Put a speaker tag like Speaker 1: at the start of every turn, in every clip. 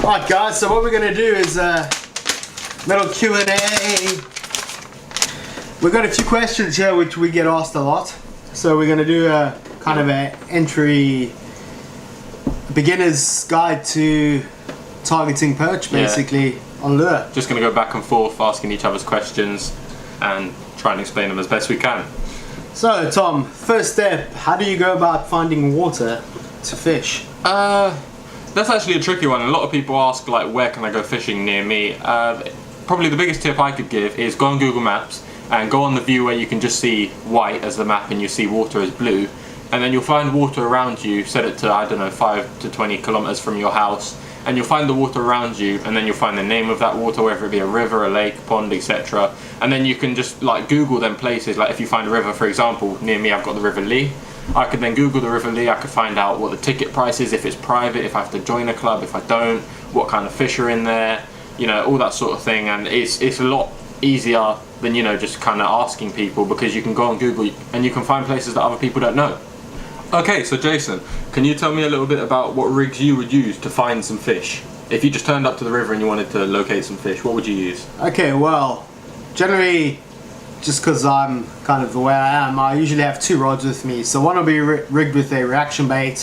Speaker 1: Alright guys, so what we're going to do is a little Q&A. We've got a few questions here which we get asked a lot. So we're going to do a kind of an entry beginner's guide to targeting perch basically on lure.
Speaker 2: Just going to go back and forth asking each other's questions and try and explain them as best we can.
Speaker 1: So Tom, first step, how do you go about finding water to fish?
Speaker 2: That's actually a tricky one. A lot of people ask, like, where can I go fishing near me? Probably the biggest tip I could give is go on Google Maps and go on the view where you can just see white as the map and you see water as blue, and then you'll find water around you. Set it to, I don't know, 5 to 20 kilometers from your house, and you'll find the water around you, and then you'll find the name of that water, whether it be a river, a lake, pond, etc. And then you can just like Google them places. Like if you find a river, for example, near me I've got the River Lee. I could then Google the River Lee. I could find out what the ticket price is, if it's private, if I have to join a club, if I don't, what kind of fish are in there, you know, all that sort of thing. And it's a lot easier than, you know, just kind of asking people, because you can go on Google and you can find places that other people don't know. Okay, so Jason, can you tell me a little bit about what rigs you would use to find some fish? If you just turned up to the river and you wanted to locate some fish, what would you use?
Speaker 1: Okay, well, generally, just because I'm kind of the way I am, I usually have 2 rods with me. So one will be rigged with a reaction bait,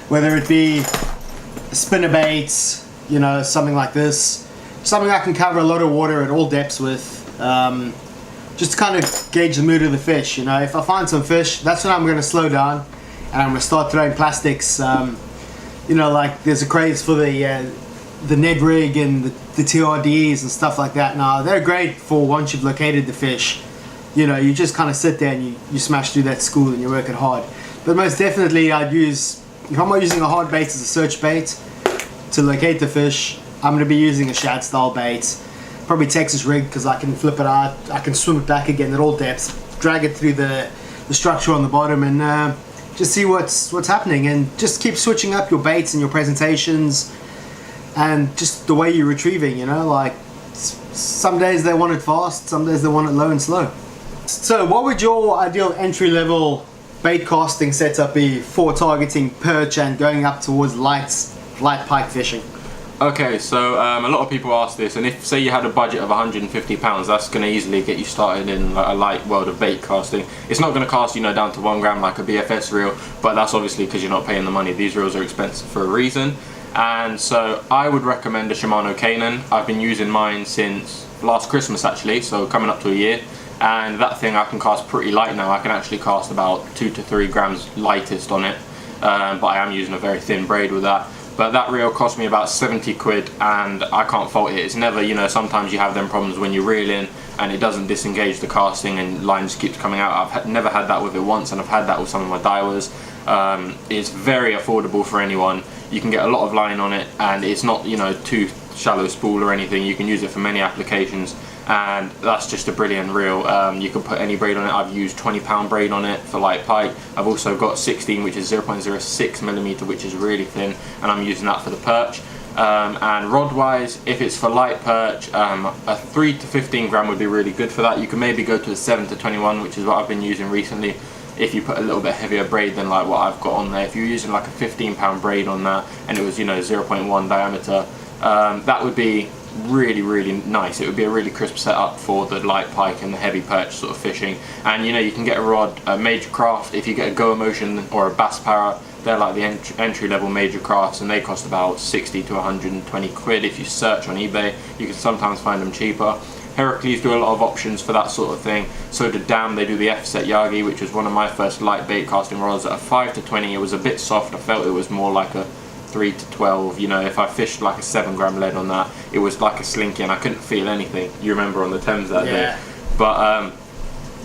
Speaker 1: whether it be a spinner bait, you know, something like this. Something I can cover a lot of water at all depths with, just to kind of gauge the mood of the fish. You know, if I find some fish, that's when I'm going to slow down and I'm going to start throwing plastics. You know, like there's a craze for the Ned rig and the TRDs and stuff like that. Now they're great for once you've located the fish. You know, you just kind of sit there and you smash through that school and you're working hard. But most definitely I'd use, if I'm not using a hard bait as a search bait to locate the fish, I'm going to be using a shad style bait, probably Texas rig, because I can flip it out, I can swim it back again at all depths, drag it through the structure on the bottom, and just see what's happening, and just keep switching up your baits and your presentations and just the way you're retrieving. You know, like some days they want it fast, some days they want it low and slow. So what would your ideal entry level bait casting setup be for targeting perch and going up towards light pike fishing?
Speaker 2: Okay, so a lot of people ask this, and if say you had a budget of £150, that's going to easily get you started in like a light world of bait casting. It's not going to cast, you know, down to 1 gram like a BFS reel, but that's obviously because you're not paying the money. These reels are expensive for a reason. And so I would recommend a Shimano Kanan. I've been using mine since last Christmas actually, so coming up to a year. And that thing I can cast pretty light now. I can actually cast about 2 to 3 grams lightest on it, but I am using a very thin braid with that. But that reel cost me about 70 quid, and I can't fault it. It's never, you know, sometimes you have them problems when you reel in and it doesn't disengage the casting and line just keeps coming out. I've never had that with it once, and I've had that with some of my Daiwas. It's very affordable for anyone. You can get a lot of line on it, and it's not, you know, too shallow spool or anything. You can use it for many applications, and that's just a brilliant reel. You can put any braid on it. I've used 20-pound braid on it for light pike. I've also got 16, which is 0.06 millimeter, which is really thin, and I'm using that for the perch. And rod wise, if it's for light perch, a 3 to 15 gram would be really good for that. You can maybe go to a 7 to 21, which is what I've been using recently, if you put a little bit heavier braid than like what I've got on there. If you're using like a 15-pound braid on that and it was, you know, 0.1 diameter, that would be really nice. It would be a really crisp setup for the light pike and the heavy perch sort of fishing. And you know, you can get a rod, a Major Craft. If you get a Go Emotion or a Bass Para, they're like the entry level Major Crafts, and they cost about 60 to 120 quid. If you search on eBay, you can sometimes find them cheaper. Heracles do a lot of options for that sort of thing. So do Dam, they do the F-Set Yagi, which was one of my first light bait casting rods. At a 5 to 20, it was a bit soft. I felt it was more like a 3 to 12. You know, if I fished like a 7 gram lead on that, it was like a slinky and I couldn't feel anything. You remember on the Thames that day. But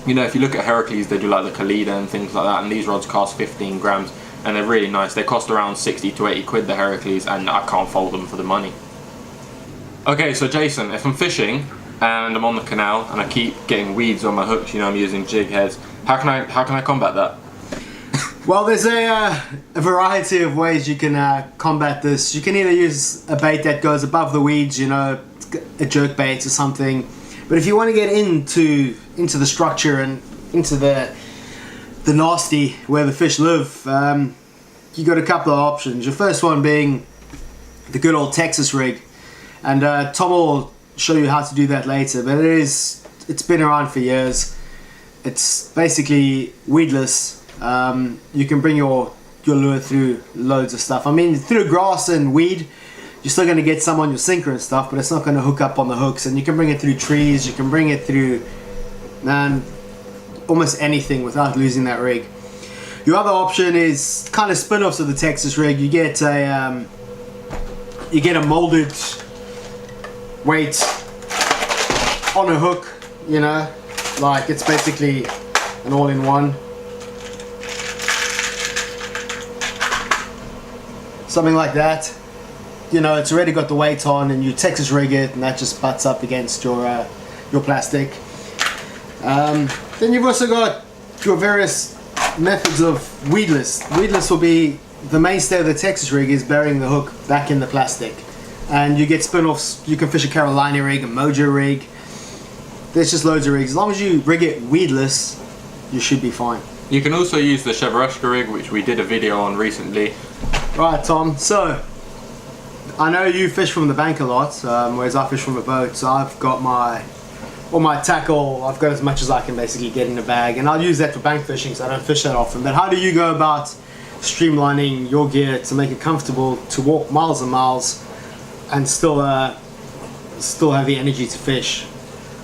Speaker 2: you know, if you look at Heracles, they do like the Kalida and things like that, and these rods cost 15 grams and they're really nice. They cost around 60 to 80 quid, the Heracles, and I can't fault them for the money. Okay, so Jason, if I'm fishing and I'm on the canal and I keep getting weeds on my hooks, you know, I'm using jig heads, how can I combat that?
Speaker 1: Well, there's a variety of ways you can combat this. You can either use a bait that goes above the weeds, you know, a jerk bait or something. But if you want to get into the structure and into the nasty where the fish live, you got a couple of options. Your first one being the good old Texas rig. And Tom will show you how to do that later, but it's been around for years. It's basically weedless. You can bring your lure through loads of stuff. I mean, through grass and weed, you're still going to get some on your sinker and stuff, but it's not going to hook up on the hooks. And you can bring it through trees, you can bring it through, man, almost anything without losing that rig. Your other option is kind of spin-offs of the Texas rig. You get a molded weight on a hook, you know, like it's basically an all-in-one. Something like that. You know, it's already got the weight on, and you Texas rig it, and that just butts up against your plastic. Then you've also got your various methods of weedless. Weedless will be the mainstay of the Texas rig, is burying the hook back in the plastic. And you get spin-offs. You can fish a Carolina rig, a Mojo rig. There's just loads of rigs. As long as you rig it weedless, you should be fine.
Speaker 2: You can also use the Chevrolet rig, which we did a video on recently.
Speaker 1: Right, Tom, so I know you fish from the bank a lot, whereas I fish from a boat, so I've got all my tackle, I've got as much as I can basically get in a bag, and I'll use that for bank fishing, so I don't fish that often. But how do you go about streamlining your gear to make it comfortable to walk miles and miles and still have the energy to fish?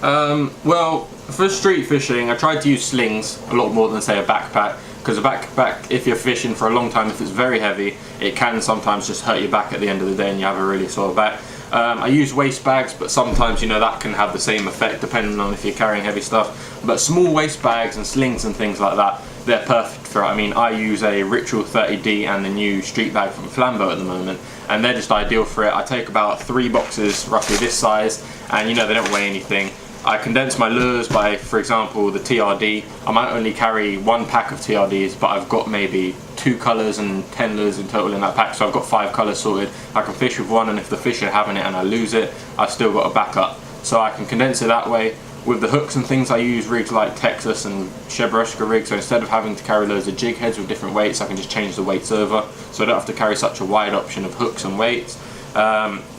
Speaker 2: Well, for street fishing, I tried to use slings a lot more than, say, a backpack. Because a backpack, if you're fishing for a long time, if it's very heavy, it can sometimes just hurt your back at the end of the day and you have a really sore back. I use waist bags, but sometimes, you know, that can have the same effect depending on if you're carrying heavy stuff. But small waist bags and slings and things like that, they're perfect for it. I mean, I use a Ritual 30D and the new street bag from Flambeau at the moment, and they're just ideal for it. I take about 3 boxes, roughly this size, and you know, they don't weigh anything. I condense my lures by, for example, the TRD. I might only carry 1 pack of TRDs, but I've got maybe 2 colours and 10 lures in total in that pack, so I've got 5 colours sorted. I can fish with one, and if the fish are having it and I lose it, I've still got a backup. So I can condense it that way. With the hooks and things, I use rigs like Texas and Chevrolet rigs, so instead of having to carry loads of jig heads with different weights, I can just change the weights over, so I don't have to carry such a wide option of hooks and weights.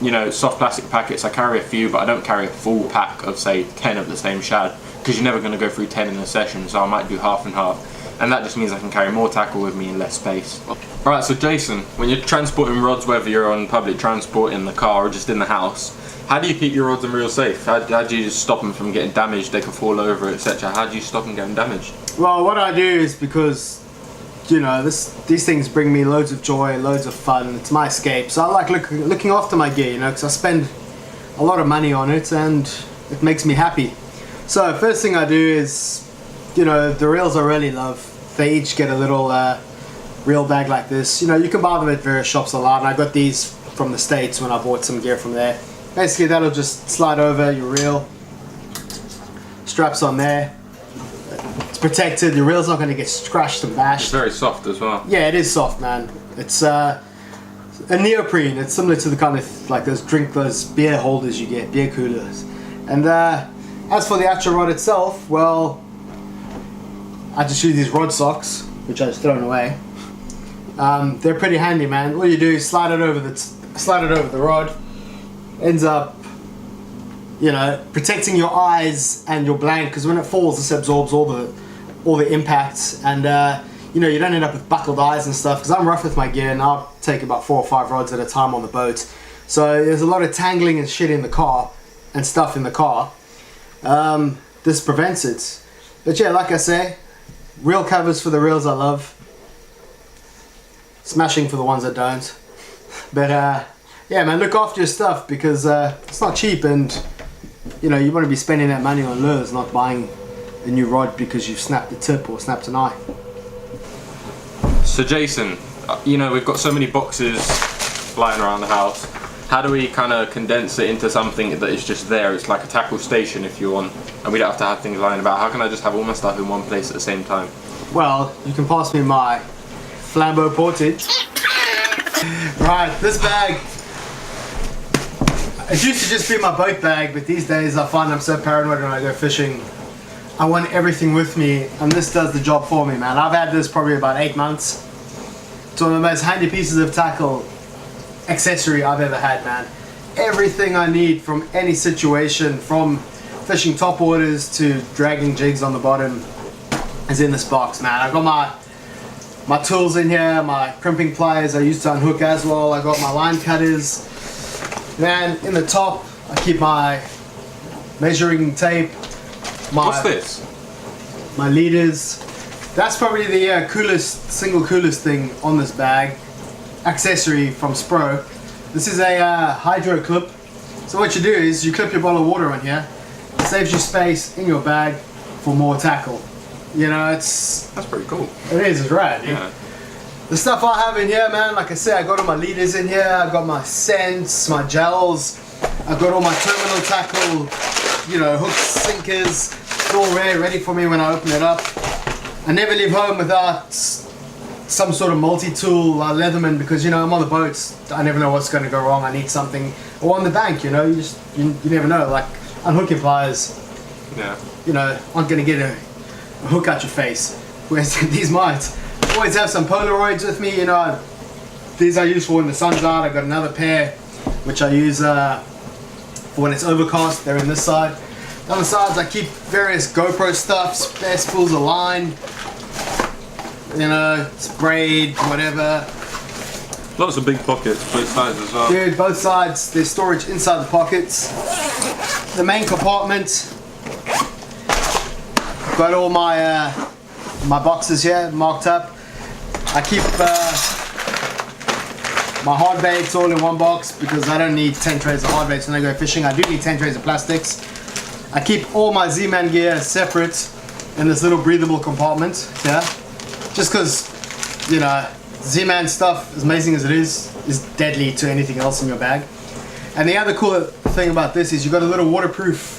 Speaker 2: You know, soft plastic packets, I carry a few, but I don't carry a full pack of, say, 10 of the same shad, because you're never going to go through 10 in a session, so I might do half and half, and that just means I can carry more tackle with me in less space. Alright, so Jason, when you're transporting rods, whether you're on public transport, in the car, or just in the house, how do you keep your rods and reels safe? How do you just stop them from getting damaged? They can fall over, etc. How do you stop them getting damaged?
Speaker 1: Well, what I do is, because, you know, these things bring me loads of joy, loads of fun. It's my escape. So I like looking after my gear, you know, because I spend a lot of money on it and it makes me happy. So first thing I do is, you know, the reels I really love, they each get a little reel bag like this. You know, you can buy them at various shops a lot, and I got these from the States when I bought some gear from there. Basically, that'll just slide over your reel, straps on there. It's protected, your reel's not going to get scratched and bashed.
Speaker 2: It's very soft as well.
Speaker 1: Yeah, it is soft, man. It's a neoprene. It's similar to the kind of, like those beer holders you get, beer coolers. And as for the actual rod itself, well, I just use these rod socks, which I just thrown away. They're pretty handy, man. All you do is slide it over the rod. Ends up, you know, protecting your eyes and your blank, because when it falls, this absorbs all the impacts, and you know, you don't end up with buckled eyes and stuff. Because I'm rough with my gear, and I'll take about 4 or 5 rods at a time on the boat, so there's a lot of tangling and shit in the car and stuff in the car. This prevents it. But yeah, like I say, reel covers for the reels I love, smashing for the ones that don't. But yeah, man, look after your stuff, because it's not cheap, and you know, you want to be spending that money on lures, not buying a new rod because you've snapped a tip or snapped an eye.
Speaker 2: So Jason, you know, we've got so many boxes flying around the house. How do we kind of condense it into something that is just there? It's like a tackle station if you want, and we don't have to have things lying about. How can I just have all my stuff in one place at the same time? Well,
Speaker 1: you can pass me my Flambeau Portage. Right, this bag, it used to just be my boat bag, but these days I find I'm so paranoid when I go fishing. I want everything with me, and this does the job for me, man. I've had this probably about 8 months. It's one of the most handy pieces of tackle accessory I've ever had, man. Everything I need from any situation, from fishing top waters to dragging jigs on the bottom, is in this box, man. I got my tools in here, my crimping pliers I used to unhook as well. I got my line cutters. Man, in the top I keep my measuring tape.
Speaker 2: What's this?
Speaker 1: My leaders. That's probably the coolest thing on this bag. Accessory from Spro. This is a hydro clip. So what you do is you clip your bottle of water on here. It saves you space in your bag for more tackle. You know, that's
Speaker 2: pretty cool.
Speaker 1: It is, it's rad.
Speaker 2: Yeah.
Speaker 1: The stuff I have in here, man, like I said, I got all my leaders in here. I got my scents, my gels. I've got all my terminal tackle, you know, hooks, sinkers. It's all ready for me when I open it up. I never leave home without some sort of multi-tool Leatherman, because, you know, I'm on the boats. I never know what's going to go wrong. I need something. Or on the bank, you know, you never know. Like unhooking pliers, you know, aren't going to get a hook out your face. Whereas these might. Always have some Polaroids with me, you know. These I use for when the sun's out. I got another pair which I use for when it's overcast. They're in this side. On the sides I keep various GoPro stuff, spare spools of line, you know, braid, whatever.
Speaker 2: Lots of big pockets, both sides as well.
Speaker 1: Dude, both sides, there's storage inside the pockets. The main compartment, got all my my boxes here marked up. I keep my hard baits all in one box because I don't need 10 trays of hard baits when I go fishing. I do need 10 trays of plastics. I keep all my Z-Man gear separate in this little breathable compartment, yeah? Just because, you know, Z-Man stuff, as amazing as it is deadly to anything else in your bag. And the other cool thing about this is you've got a little waterproof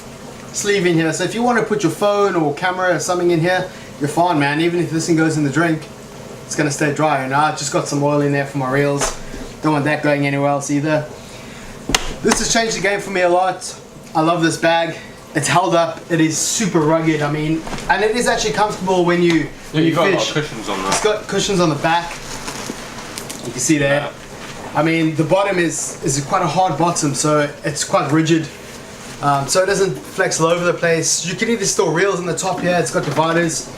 Speaker 1: sleeve in here. So if you want to put your phone or camera or something in here, you're fine, man. Even if this thing goes in the drink, it's gonna stay dry. And I just got some oil in there for my reels. Don't want that going anywhere else either. This has changed the game for me a lot. I love this bag. It's held up. It is super rugged. I mean, and it is actually comfortable when you
Speaker 2: you've got
Speaker 1: fish.
Speaker 2: A lot of cushions on that.
Speaker 1: It's got cushions on the back. You can see there.
Speaker 2: Yeah.
Speaker 1: I mean, the bottom is quite a hard bottom, so it's quite rigid. So it doesn't flex all over the place. You can either store reels in the top here. It's got dividers.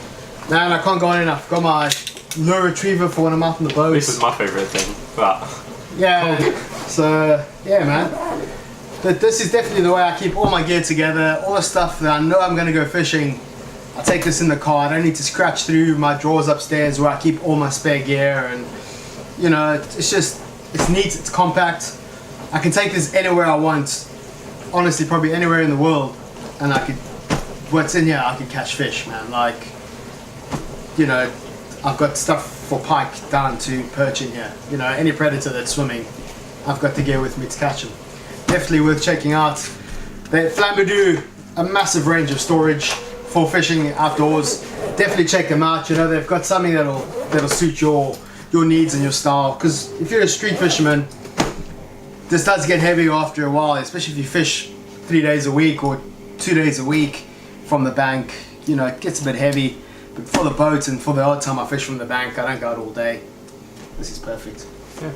Speaker 1: Man, I can't go on enough. Got my lure retriever for when I'm out on the boat.
Speaker 2: This is my favourite thing, but
Speaker 1: yeah. So yeah, man. But this is definitely the way I keep all my gear together. All the stuff that I know I'm gonna go fishing, I take this in the car. I don't need to scratch through my drawers upstairs where I keep all my spare gear. And you know, it's just, it's neat. It's compact. I can take this anywhere I want. Honestly, probably anywhere in the world, and I could, what's in here, I could catch fish, man. Like, you know, I've got stuff for pike down to perch in here. You know, any predator that's swimming, I've got the gear with me to catch them. Definitely worth checking out. Flambeau do a massive range of storage for fishing outdoors. Definitely check them out. You know, they've got something that'll suit your needs and your style. Because if you're a street fisherman, this does get heavy after a while, especially if you fish 3 days a week or 2 days a week from the bank. You know, it gets a bit heavy. But for the boats and for the odd time I fish from the bank, I don't go out all day. This is perfect.
Speaker 2: Yeah.